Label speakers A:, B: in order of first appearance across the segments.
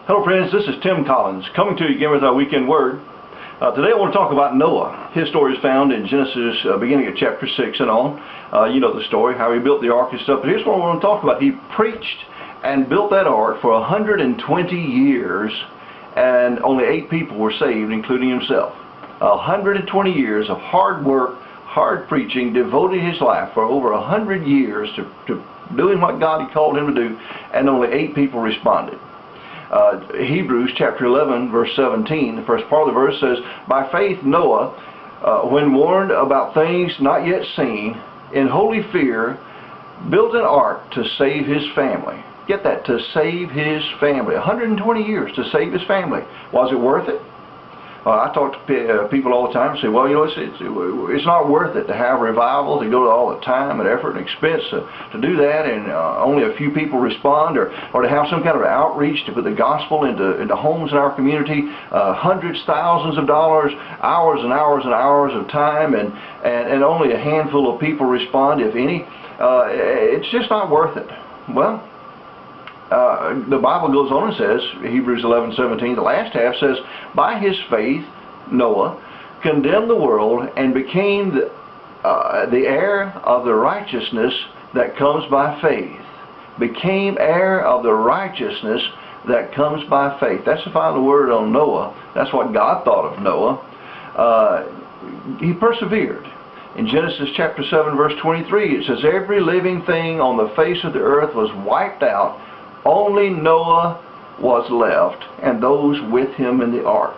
A: Hello friends, this is Tim Collins coming to you again with our weekend word. Today I want to talk about Noah. His story is found in Genesis beginning at chapter 6 and on. You know the story, how he built the ark and stuff. But here's what I want to talk about. He preached and built that ark for 120 years and only 8 people were saved, including himself. 120 years of hard work, hard preaching, devoted his life for over 100 years to doing what God had called him to do, and only 8 people responded. Hebrews chapter 11 verse 17, the first part of the verse says, "By faith Noah, when warned about things not yet seen, in holy fear built an ark to save his family." Get that, to save his family. 120 years to save his family. Was it worth it? I talk to people all the time and say, well, you know, it's not worth it to have revival, to go to all the time and effort and expense to do that, and only a few people respond, or to have some kind of outreach to put the gospel into homes in our community, hundreds, thousands of dollars, hours and hours and hours of time, and only a handful of people respond, if any. It's just not worth it. Well, the Bible goes on and says, Hebrews 11:17, the last half says, "By his faith, Noah condemned the world and became the heir of the righteousness that comes by faith." Became heir of the righteousness that comes by faith. That's the final word on Noah. That's what God thought of Noah. He persevered. In Genesis chapter 7 verse 23, it says, "Every living thing on the face of the earth was wiped out. Only Noah was left, and those with him in the ark."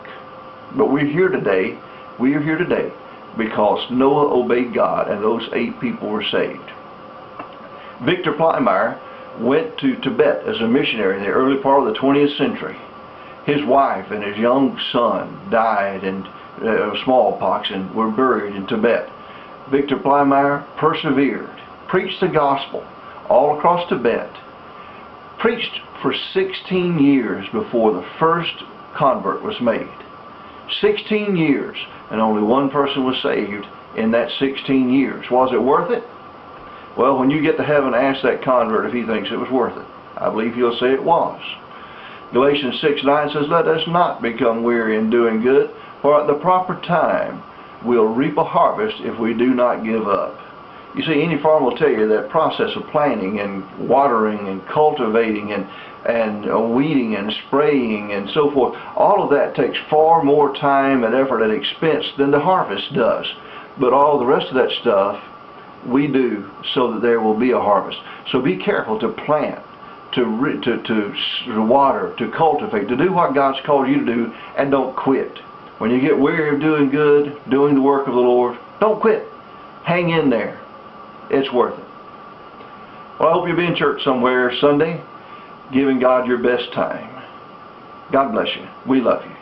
A: But we're here today because Noah obeyed God, and those 8 people were saved. Victor Plymire went to Tibet as a missionary in the early part of the 20th century. His wife and his young son died of smallpox and were buried in Tibet. Victor Plymire persevered, preached the gospel all across Tibet, preached for 16 years before the first convert was made. 16 years, and only 1 person was saved in that 16 years. Was it worth it? Well, when you get to heaven, ask that convert if he thinks it was worth it. I believe he'll say it was. Galatians 6:9 says, "Let us not become weary in doing good, for at the proper time we'll reap a harvest if we do not give up." You see, any farmer will tell you that process of planting and watering and cultivating and weeding and spraying and so forth, all of that takes far more time and effort and expense than the harvest does. But all the rest of that stuff we do so that there will be a harvest. So be careful to plant, to water, to cultivate, to do what God's called you to do, and don't quit. When you get weary of doing good, doing the work of the Lord, don't quit. Hang in there. It's worth it. Well, I hope you'll be in church somewhere Sunday, giving God your best time. God bless you. We love you.